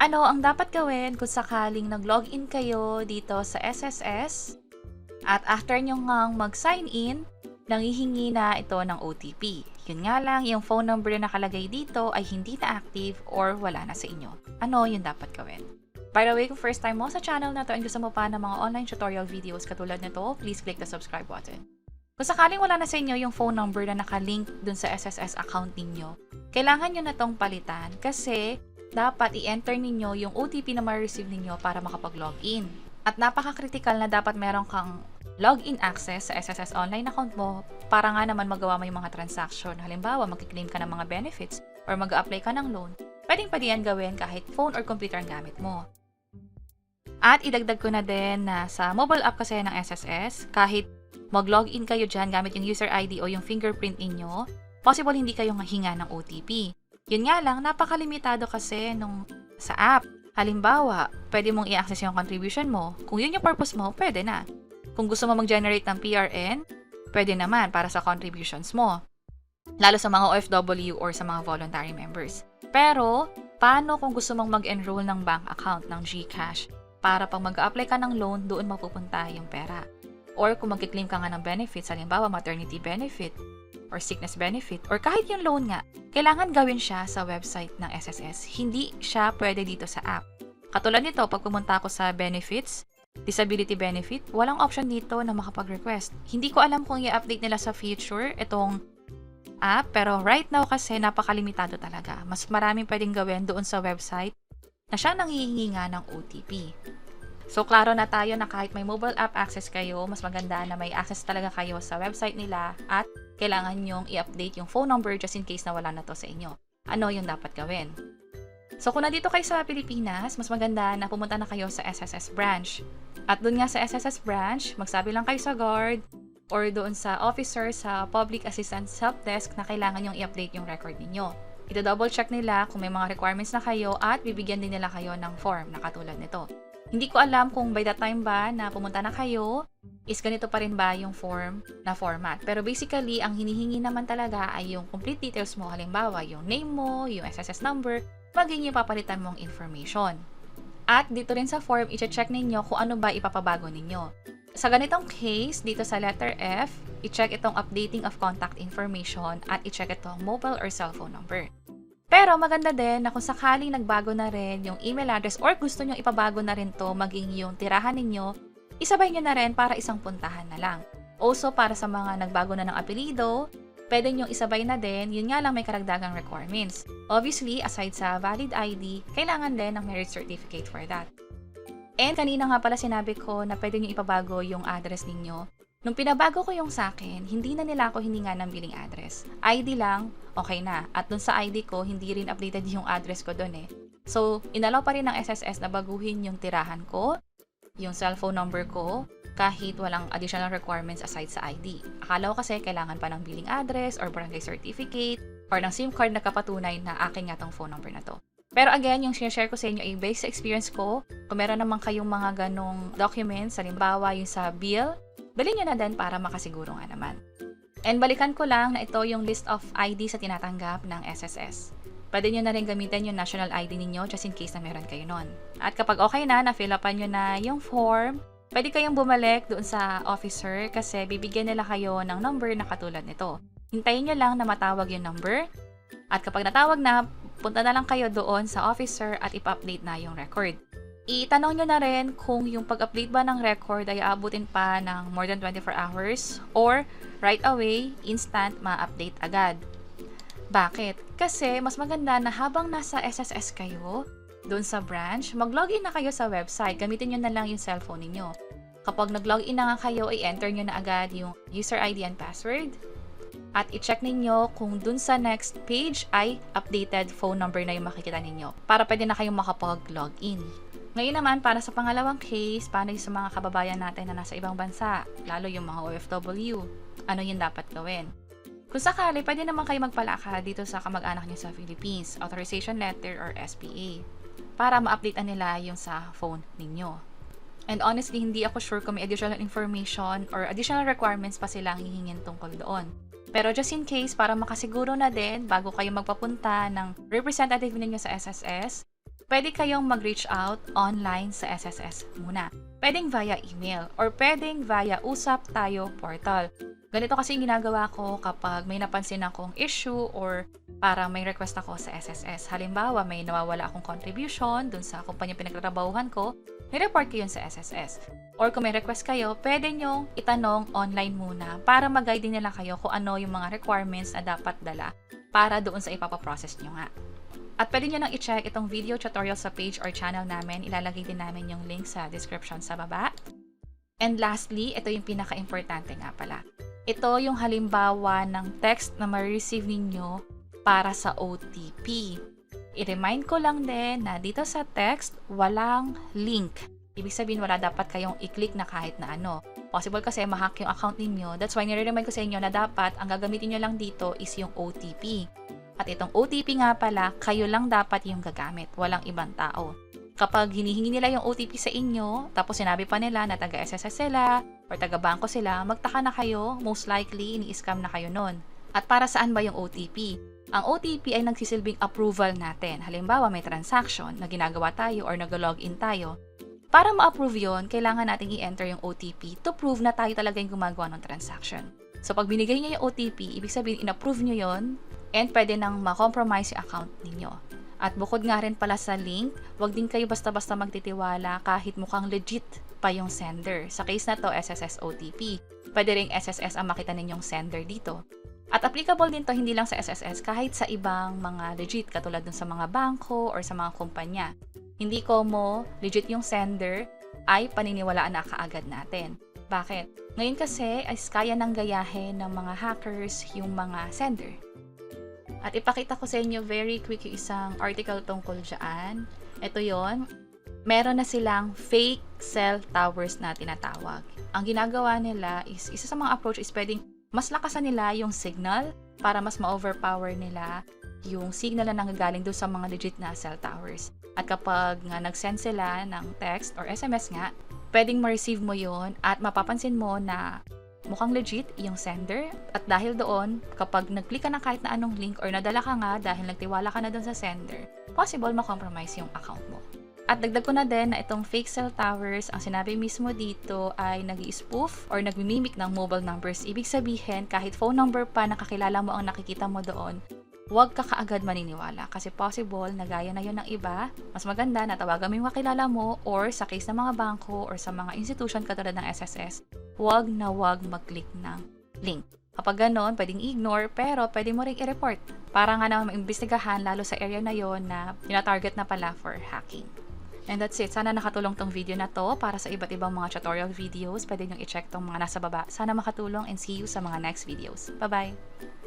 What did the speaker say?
Ano ang dapat gawin kung sakaling nag-login kayo dito sa SSS at after nyo ngang mag-sign in, nanghihingi na ito ng OTP. Yun nga lang, yung phone number na nakalagay dito ay hindi na active or wala na sa inyo. Ano yung dapat gawin? By the way, kung first time mo sa channel na to and gusto mo pa ng mga online tutorial videos katulad nito, please click the subscribe button. Kung sakaling wala na sa inyo yung phone number na nakalink dun sa SSS account ninyo, kailangan nyo na tong palitan kasi dapat i-enter ninyo yung OTP na ma-receive ninyo para makapag-login. At napaka-critical na dapat meron kang login access sa SSS online account mo para nga naman magawa mo yung mga transaction. Halimbawa, mag-claim ka ng mga benefits or mag-apply ka ng loan. Pwedeng-pwede yan gawin kahit phone or computer ang gamit mo. At idagdag ko na din na sa mobile app kasi ng SSS, kahit mag-login kayo dyan gamit yung user ID o yung fingerprint inyo, possible hindi kayo hinga ng OTP. Yun nga lang, napakalimitado kasi nung sa app. Halimbawa, pwede mong i-access yung contribution mo. Kung yun yung purpose mo, pwede na. Kung gusto mo mag-generate ng PRN, pwede naman para sa contributions mo. Lalo sa mga OFW or sa mga voluntary members. Pero, paano kung gusto mong mag-enroll ng bank account ng GCash para pag mag-apply ka ng loan, doon mapupunta yung pera? Or kung mag-claim ka nga ng benefits, halimbawa maternity benefit, or sickness benefit, or kahit yung loan nga, kailangan gawin siya sa website ng SSS. Hindi siya pwede dito sa app. Katulad nito, pag pumunta ako sa benefits, disability benefit, walang option dito na makapag-request. Hindi ko alam kung i-update nila sa future itong app, pero right now kasi napakalimitado talaga. Mas maraming pwedeng gawin doon sa website na siya nanghihingi nga ng OTP. So, klaro na tayo na kahit may mobile app access kayo, mas maganda na may access talaga kayo sa website nila at kailangan nyong i-update yung phone number just in case na wala na to sa inyo. Ano yung dapat gawin? So, kung nandito kayo sa Pilipinas, mas maganda na pumunta na kayo sa SSS branch. At doon nga sa SSS branch, magsabi lang kayo sa guard or doon sa officer sa Public Assistance Help Desk na kailangan yung i-update yung record ninyo. Ito-double check nila kung may mga requirements na kayo at bibigyan din nila kayo ng form na katulad nito. Hindi ko alam kung by the time ba na pumunta na kayo, is ganito pa rin ba yung form na format. Pero basically, ang hinihingi naman talaga ay yung complete details mo. Halimbawa, yung name mo, yung SSS number, maging yung papalitan mong information. At dito rin sa form, i-check ninyo kung ano ba ipapabago ninyo. Sa ganitong case, dito sa letter F, i-check itong updating of contact information at i-check itong mobile or cellphone number. Pero maganda din na kung sakaling nagbago na rin yung email address or gusto nyo ipabago na rin to maging yung tirahan ninyo, isabay nyo na rin para isang puntahan na lang. Also, para sa mga nagbago na ng apelido, pwede nyo isabay na din, yun nga lang may karagdagang requirements. Obviously, aside sa valid ID, kailangan din ng marriage certificate for that. And kanina nga pala sinabi ko na pwede nyo ipabago yung address ninyo. Nung pinabago ko yung sa akin, hindi na nila ako hininga ng billing address. ID lang, okay na. At dun sa ID ko, hindi rin updated yung address ko dun eh. So, inalaw pa rin ng SSS na baguhin yung tirahan ko, yung cellphone number ko, kahit walang additional requirements aside sa ID. Akala ko kasi kailangan pa ng billing address or barangay certificate or ng SIM card na kapatunay na akin nga tong phone number na to. Pero again, yung share ko sa inyo ay based sa experience ko. Kung meron naman kayong mga ganong documents, halimbawa yung sa bill, dalhin nyo na din para makasiguro nga naman. And balikan ko lang na ito yung list of ID sa tinatanggap ng SSS. Pwede nyo na rin gamitin yung national ID ninyo just in case na meron kayo nun. At kapag okay na, na-fill upan nyo na yung form, pwede kayong bumalik doon sa officer kasi bibigyan nila kayo ng number na katulad nito. Hintayin nyo lang na matawag yung number. At kapag natawag na, punta na lang kayo doon sa officer at ipa-update na yung record. Itanong nyo na rin kung yung pag-update ba ng record ay aabutin pa ng more than 24 hours or right away, instant, ma-update agad. Bakit? Kasi mas maganda na habang nasa SSS kayo, doon sa branch, mag-login na kayo sa website. Gamitin nyo na lang yung cellphone ninyo. Kapag nag-login na nga kayo, i-enter nyo na agad yung user ID and password. At i-check ninyo kung dun sa next page ay updated phone number na yung makikita ninyo para pwede na kayong makapag-login. Ngayon naman, para sa pangalawang case, paano yung sa mga kababayan natin na nasa ibang bansa, lalo yung mga OFW, ano yung dapat gawin? Kung sakali, pwede naman kayo magpalakad dito sa kamag-anak niyo sa Philippines, authorization letter or SPA, para ma-updatean nila yung sa phone ninyo. And honestly, hindi ako sure kung may additional information or additional requirements pa silang hihingin tungkol doon. Pero just in case, para makasiguro na din, bago kayo magpapunta ng representative ninyo sa SSS, pwede kayong mag-reach out online sa SSS muna. Pwedeng via email or pwedeng via Usap Tayo portal. Ganito kasi yung ginagawa ko kapag may napansin akong issue or para may request ako sa SSS. Halimbawa, may nawawala akong contribution dun sa kumpanya pinagtatrabahuhan ko, ni-report ko yun sa SSS. Or kung may request kayo, pwede nyong itanong online muna para mag-guide nila kayo kung ano yung mga requirements na dapat dala para doon sa ipapaprocess nyo nga. At pwede nyo nang i-check itong video tutorial sa page or channel namin. Ilalagay din namin yung link sa description sa baba. And lastly, ito yung pinaka-importante nga pala. Ito yung halimbawa ng text na ma-receive ninyo para sa OTP. I-remind ko lang din na dito sa text, walang link. Ibig sabihin, wala dapat kayong i-click na kahit na ano. Possible kasi ma-hack yung account ninyo. That's why nire-remind ko sa inyo na dapat ang gagamitin nyo lang dito is yung OTP. At itong OTP nga pala, kayo lang dapat yung gagamit. Walang ibang tao. Kapag hinihingi nila yung OTP sa inyo, tapos sinabi pa nila na taga-SSS sila or taga-bangko sila, magtaka na kayo, most likely, ini-scam na kayo nun. At para saan ba yung OTP? Ang OTP ay nagsisilbing approval natin. Halimbawa, may transaction na ginagawa tayo or nag-login tayo. Para ma-approve yun, kailangan natin i-enter yung OTP to prove na tayo talaga yung gumagawa ng transaction. So, pag binigay niya yung OTP, ibig sabihin, in-approve nyo yun, and pwede nang ma-compromise yung account ninyo. At bukod nga rin pala sa link, wag din kayo basta-basta magtitiwala kahit mukhang legit pa yung sender. Sa case na to, SSS OTP. Pwede ring SSS ang makita ninyong sender dito. At applicable din to hindi lang sa SSS, kahit sa ibang mga legit, katulad dun sa mga bangko or sa mga kumpanya. Hindi ko mo legit yung sender, ay paniniwalaan na kaagad natin. Bakit? Ngayon kasi ay kaya nang gayahin ng mga hackers yung mga sender. At ipakita ko sa inyo very quick yung isang article tungkol dyan. Ito yon. Meron na silang fake cell towers na tinatawag. Ang ginagawa nila is, isa sa mga approach is pwedeng mas lakasan nila yung signal para mas ma-overpower nila yung signal na nanggagaling doon sa mga legit na cell towers. At kapag nga nag-send sila ng text or SMS nga, pwedeng ma-receive mo yon at mapapansin mo na mukhang legit yung sender. At dahil doon, kapag nag-click ka na kahit na anong link or nadala ka nga dahil nagtiwala ka na doon sa sender, possible ma-compromise yung account mo. At dagdag ko na din na itong fake cell towers, ang sinabi mismo dito ay nag-i-spoof or nag-mimic ng mobile numbers. Ibig sabihin, kahit phone number pa na kakilala mo ang nakikita mo doon, huwag ka kaagad maniniwala kasi possible na gaya na yun ng iba. Mas maganda na tawagan mo yung kakilala mo or sa case ng mga bangko or sa mga institution katulad ng SSS, huwag na huwag mag-click ng link. Kapag ganon, pwedeng ignore pero pwede mo ring i-report para nga naman maimbestigahan lalo sa area na yon na tina-target na pala for hacking. And that's it. Sana nakatulong tong video na to para sa iba't ibang mga tutorial videos. Pwede nyo i-check tong mga nasa baba. Sana makatulong and see you sa mga next videos. Bye-bye!